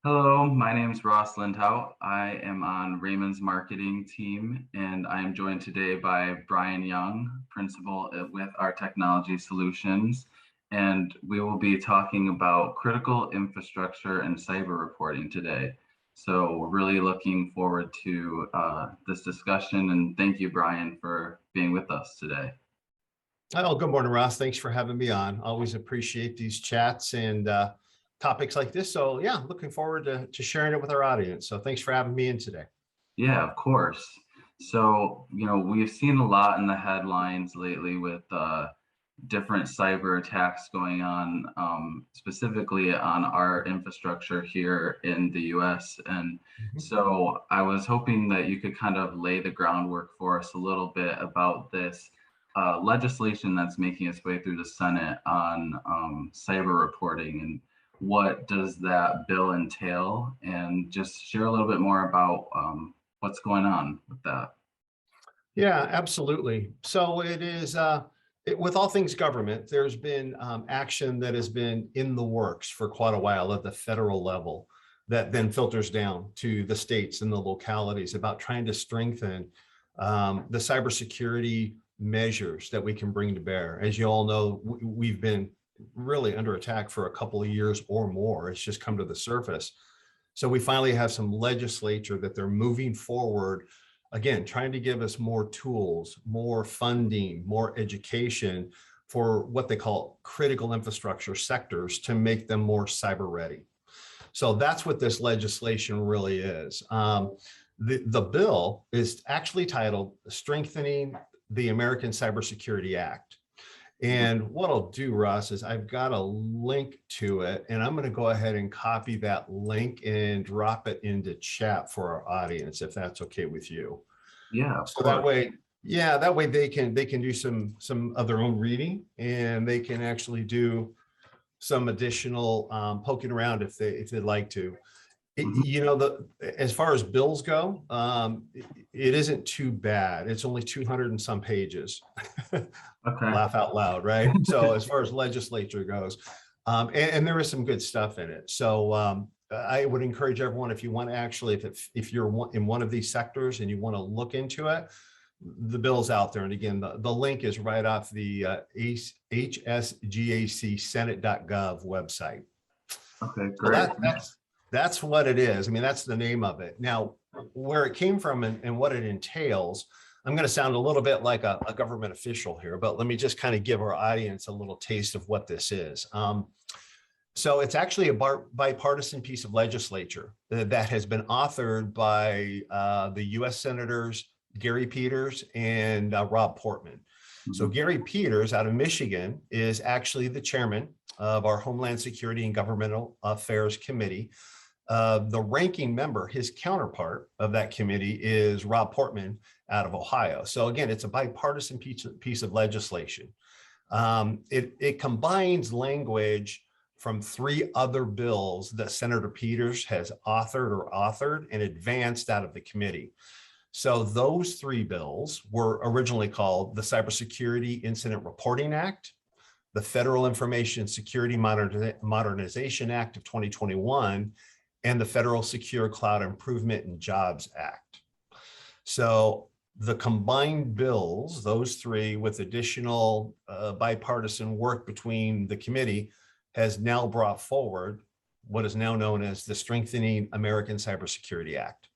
Hello, my name is Ross Lindhout. I am on Raymond's marketing team, and I am joined today by Brian Young, principal with our technology solutions. And we will be talking about critical infrastructure and cyber reporting today. So we're really looking forward to this discussion. And thank you, Brian, for being with us today. Oh, good morning, Ross. Thanks for having me on. Always appreciate these chats and topics like this. So yeah, looking forward to sharing it with our audience. So thanks for having me in today. Yeah, of course. So, we've seen a lot in the headlines lately with different cyber attacks going on, specifically on our infrastructure here in the US. And Mhm. so I was hoping that you could kind of lay the groundwork for us a little bit about this legislation that's making its way through the Senate on cyber reporting, and what does that bill entail, and just share a little bit more about what's going on with that. Yeah, absolutely. So it is, with all things government, there's been action that has been in the works for quite a while at the federal level that then filters down to the states and the localities about trying to strengthen the cybersecurity measures that we can bring to bear. As you all know, we've been really under attack for a couple of years or more. It's just come to the surface. So we finally have some legislature that they're moving forward, again, trying to give us more tools, more funding, more education for what they call critical infrastructure sectors to make them more cyber ready. So that's what this legislation really is. The bill is actually titled Strengthening the American Cybersecurity Act. And what I'll do, Russ, is I've got a link to it, and I'm going to go ahead and copy that link and drop it into chat for our audience, if that's okay with you. Yeah, of So that course. way, yeah, that way they can do some of their own reading, and they can actually do some additional poking around if they'd like to. Mhm. As far as bills go, it isn't too bad. It's only 200 and some pages. Okay. Laugh out loud, right? So as far as legislature goes, and there is some good stuff in it. So I would encourage everyone, if you want to actually, if you're in one of these sectors and you want to look into it, the bill's out there. And again, the link is right off the hsgacsenate.gov website. Okay, So great. that's what it is. I mean, that's the name of it. Now, where it came from and what it entails, I'm going to sound a little bit like a government official here, but let me just kind of give our audience a little taste of what this is. So it's actually a bipartisan piece of legislature that has been authored by the U.S. Senators Gary Peters and Rob Portman. So Mhm. Gary Peters out of Michigan is actually the chairman of our Homeland Security and Governmental Affairs Committee. The ranking member, his counterpart of that committee, is Rob Portman out of Ohio. So again, it's a bipartisan piece of legislation. It combines language from three other bills that Senator Peters has authored and advanced out of the committee. So those three bills were originally called the Cybersecurity Incident Reporting Act, the Federal Information Security Modernization Act of 2021, and the Federal Secure Cloud Improvement and Jobs Act. So the combined bills, those three with additional bipartisan work between the committee, has now brought forward what is now known as the Strengthening American Cybersecurity Act.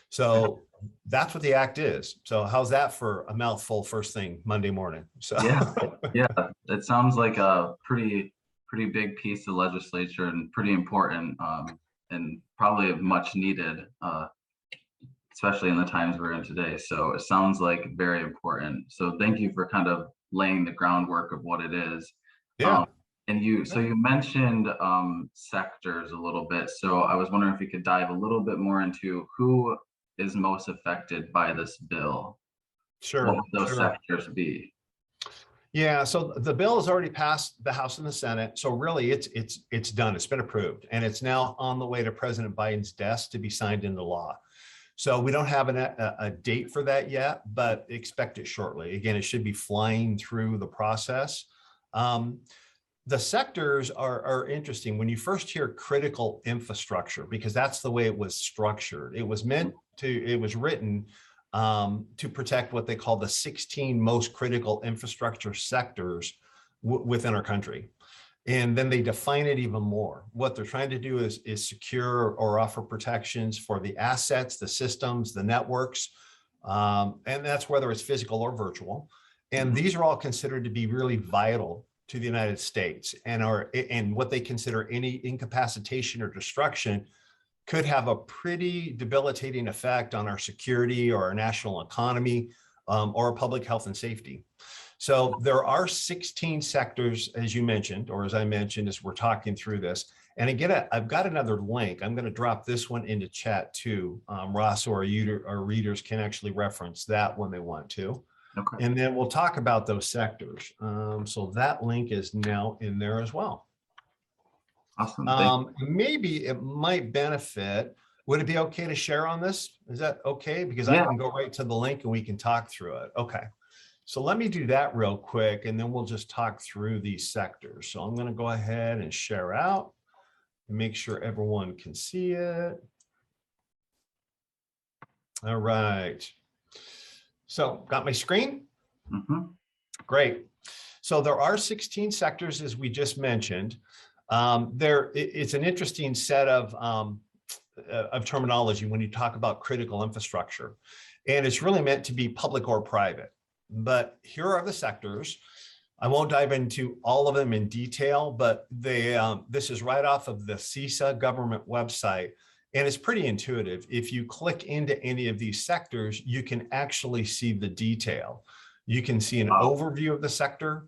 So that's what the act is. So how's that for a mouthful first thing Monday morning? So Yeah, yeah. It sounds like a pretty big piece of legislature and pretty important, and probably much needed, especially in the times we're in today. So it sounds like very important. So thank you for kind of laying the groundwork of what it is. Um, yeah. and you mentioned sectors a little bit. So I was wondering if you could dive a little bit more into who is most affected by this bill. What Sure, would those sure. sectors be? Yeah, so the bill has already passed the House and the Senate. So really it's done. It's been approved and it's now on the way to President Biden's desk to be signed into law. So we don't have a date for that yet, but expect it shortly. Again, it should be flying through the process. The the sectors are interesting. When you first hear critical infrastructure, because that's the way it was structured, it was written to protect what they call the 16 most critical infrastructure sectors within our country. And then they define it even more. What they're trying to do is secure or offer protections for the assets, the systems, the networks, and that's whether it's physical or virtual. And these are all considered to be really vital to the United States, and what they consider any incapacitation or destruction could have a pretty debilitating effect on our security or our national economy, or public health and safety. So there are 16 sectors, as you mentioned, or as I mentioned, as we're talking through this. And again, I've got another link. I'm going to drop this one into chat too, Ross, or our readers can actually reference that when they want to. Okay. And then we'll talk about those sectors. So that link is now in there as well. Awesome. Maybe it might benefit. Would it be okay to share on this? Is that okay? Because I can go right to the link and we can talk through it. Okay. So let me do that real quick, and then we'll just talk through these sectors. So I'm going to go ahead and share out and make sure everyone can see it. All right. So got my screen? Great. So there are 16 sectors, as we just mentioned. It's an interesting set of terminology when you talk about critical infrastructure, and it's really meant to be public or private. But here are the sectors. I won't dive into all of them in detail, but this is right off of the CISA government website, and it's pretty intuitive. If you click into any of these sectors, you can actually see the detail. You can see an overview of the sector.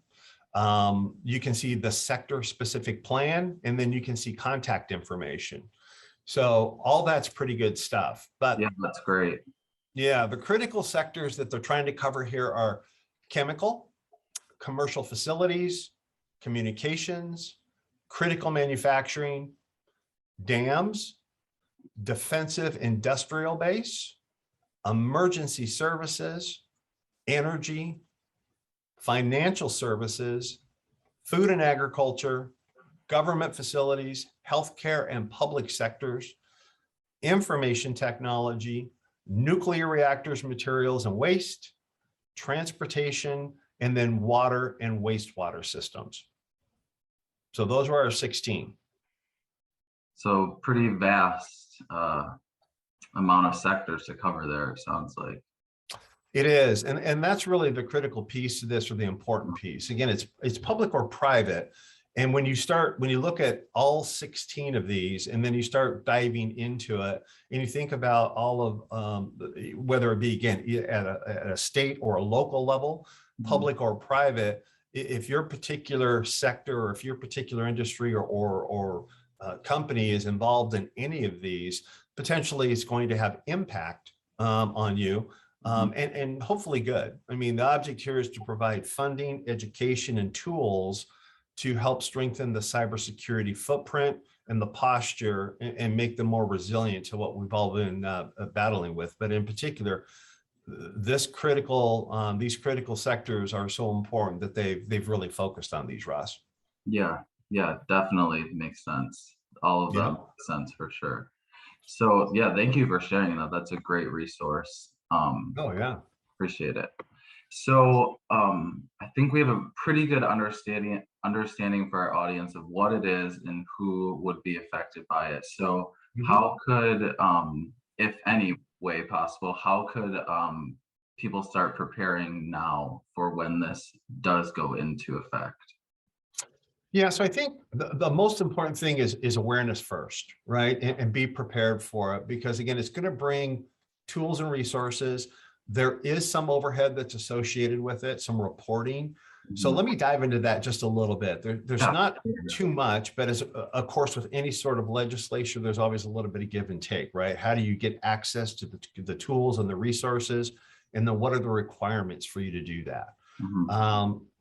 You can see the sector specific plan, and then you can see contact information. So all that's pretty good stuff. But yeah, that's great. Yeah, the critical sectors that they're trying to cover here are chemical, commercial facilities, communications, critical manufacturing, dams, defensive industrial base, emergency services, energy, financial services, food and agriculture, government facilities, healthcare and public sectors, information technology, nuclear reactors, materials and waste, transportation, and then water and wastewater systems. So those were our 16. So pretty vast amount of sectors to cover there, it sounds like. It is, and that's really the critical piece to this, or the important piece. Again, it's public or private. And when you look at all 16 of these, and then you start diving into it, and you think about all of, whether it be, again, at a state or a local level, public or private, if your particular sector or if your particular industry or company is involved in any of these, potentially it's going to have impact on you, and hopefully good. I mean, the object here is to provide funding, education, and tools to help strengthen the cybersecurity footprint and the posture, and make them more resilient to what we've all been battling with. But in particular, these critical sectors are so important that they've really focused on these, Ross. Yeah, definitely makes sense. All of them make sense for sure. So yeah, thank you for sharing that. That's a great resource. Appreciate it. So I think we have a pretty good understanding for our audience of what it is and who would be affected by it. So how could, if any way possible, how could people start preparing now for when this does go into effect? Yeah, so I think the most important thing is awareness first, right? And be prepared for it, because again, it's going to bring tools and resources. There is some overhead that's associated with it, some reporting. So let me dive into that just a little bit. There's not too much, but as of course, with any sort of legislation, there's always a little bit of give and take, right? How do you get access to the tools and the resources? And then what are the requirements for you to do that?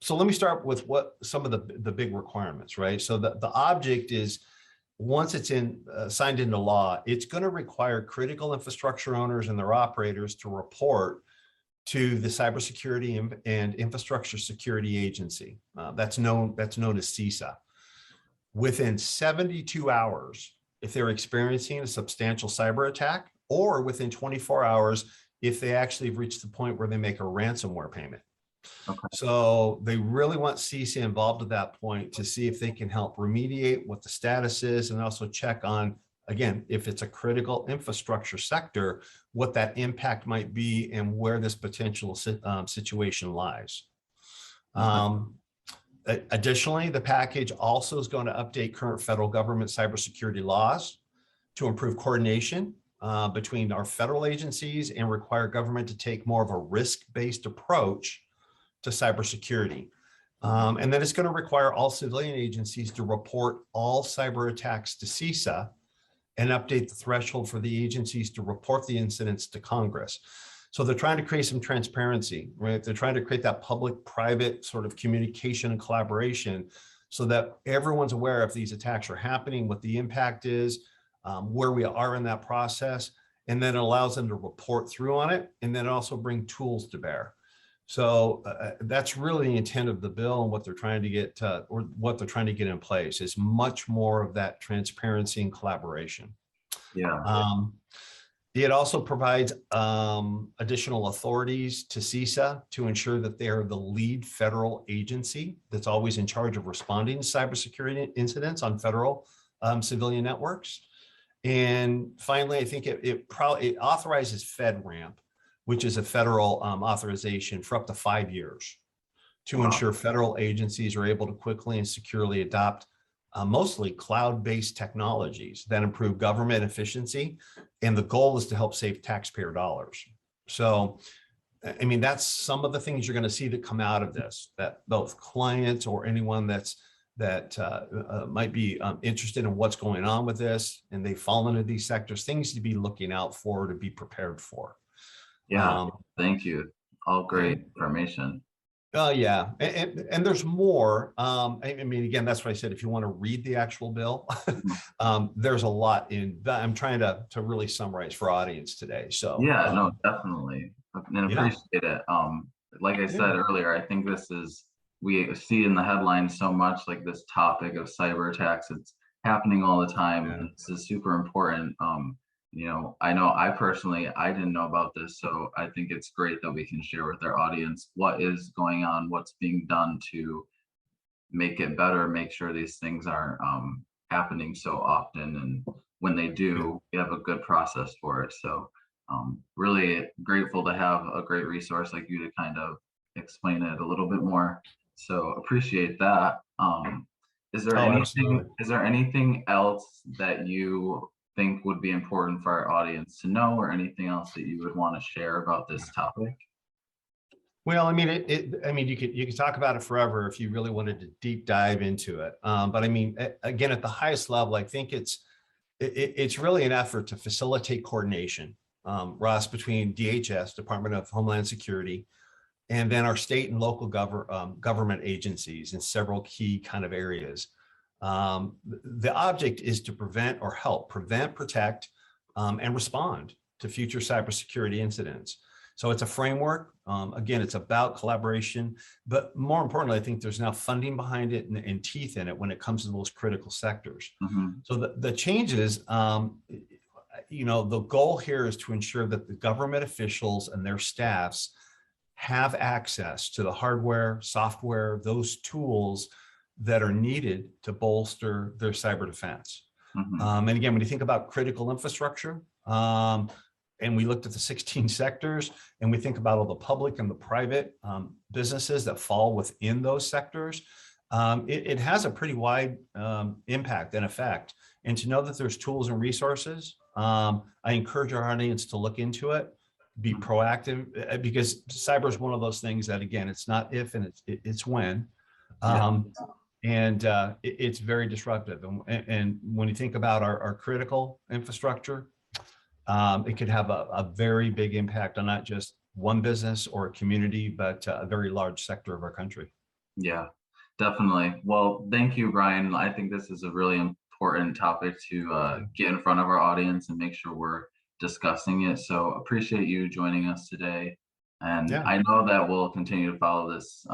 So let me start with what some of the big requirements, right? So the object is, once it's signed into law, it's going to require critical infrastructure owners and their operators to report to the Cybersecurity and Infrastructure Security Agency. That's known as CISA. within 72 hours if they're experiencing a substantial cyber attack, or within 24 hours if they actually have reached the point where they make a ransomware payment. Okay. So they really want CISA involved at that point to see if they can help remediate what the status is, and also check on, again, if it's a critical infrastructure sector, what that impact might be and where this potential situation lies. Okay. Additionally, the package also is going to update current federal government cybersecurity laws to improve coordination between our federal agencies and require government to take more of a risk-based approach to cybersecurity. And then it's going to require all civilian agencies to report all cyber attacks to CISA and update the threshold for the agencies to report the incidents to Congress. So they're trying to create some transparency, right? They're trying to create that public-private sort of communication and collaboration so that everyone's aware if these attacks are happening, what the impact is, where we are in that process, and then it allows them to report through on it, and then also bring tools to bear. So that's really the intent of the bill, and what they're trying to get, or what they're trying to get in place is much more of that transparency and collaboration. Yeah. It also provides additional authorities to CISA to ensure that they are the lead federal agency that's always in charge of responding to cybersecurity incidents on federal civilian networks. And finally, I think it authorizes FedRAMP, which is a federal authorization for up to 5 years to ensure federal agencies are able to quickly and securely adopt mostly cloud-based technologies that improve government efficiency. And the goal is to help save taxpayer dollars. So, I mean, that's some of the things you're going to see that come out of this, that both clients or anyone that might be interested in what's going on with this, and they fall into these sectors, things to be looking out for, to be prepared for. Yeah. Thank you. All great information. Yeah, and there's more. I mean, again, that's what I said. If you want to read the actual bill, there's a lot in that. I'm trying to really summarize for audience today. So yeah, no, definitely, and yeah, appreciate it. Like I said earlier, I think this is, we see in the headlines so much, like this topic of cyber attacks. It's happening all the time. yeah. And this is super important. You know I personally, I didn't know about this, so I think it's great that we can share with our audience what is going on, what's being done to make it better, make sure these things aren't happening so often, and when they do, we have a good process for it. So really grateful to have a great resource like you to kind of explain it a little bit more. So appreciate that. Is there Absolutely. anything else that you think would be important for our audience to know, or anything else that you would want to share about this topic? Well, I mean, I mean, you could talk about it forever if you really wanted to deep dive into it. But I mean, again, at the highest level, I think it's really an effort to facilitate coordination, Ross, between DHS, Department of Homeland Security, and then our state and local government agencies in several key kind of areas. The object is to prevent, protect, and respond to future cybersecurity incidents. So it's a framework. Again, it's about collaboration, but more importantly, I think there's now funding behind it and teeth in it when it comes to those critical sectors. So the changes, you know, the goal here is to ensure that the government officials and their staffs have access to the hardware, software, those tools that are needed to bolster their cyber defense. And again, when you think about critical infrastructure, and we looked at the 16 sectors, and we think about all the public and the private businesses that fall within those sectors, it has a pretty wide impact and effect. And to know that there's tools and resources, I encourage our audience to look into it, be proactive, because cyber is one of those things that, again, it's not if, and it's when. And it's very disruptive. And when you think about our critical infrastructure, it could have a very big impact on not just one business or a community, but a very large sector of our country. Yeah, definitely. Well, thank you, Brian. I think this is a really important topic to get in front of our audience and make sure we're discussing it. So appreciate you joining us today. And I know that we'll continue to follow this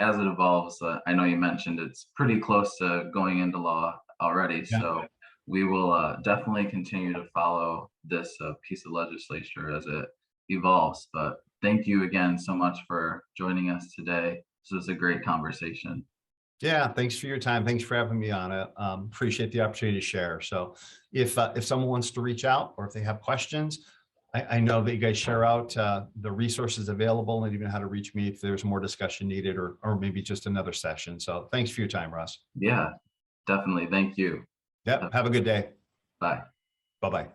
as it evolves, I know you mentioned it's pretty close to going into law already. Yeah. So we will definitely continue to follow this piece of legislature as it evolves. But thank you again so much for joining us today. This was a great conversation. Yeah, thanks for your time. Thanks for having me on it. Appreciate the opportunity to share. So if someone wants to reach out or if they have questions, I know that you guys share out the resources available and even how to reach me if there's more discussion needed or maybe just another session. So thanks for your time, Russ. Yeah, definitely. Thank you. Yep. Have a good day. Bye. Bye-bye.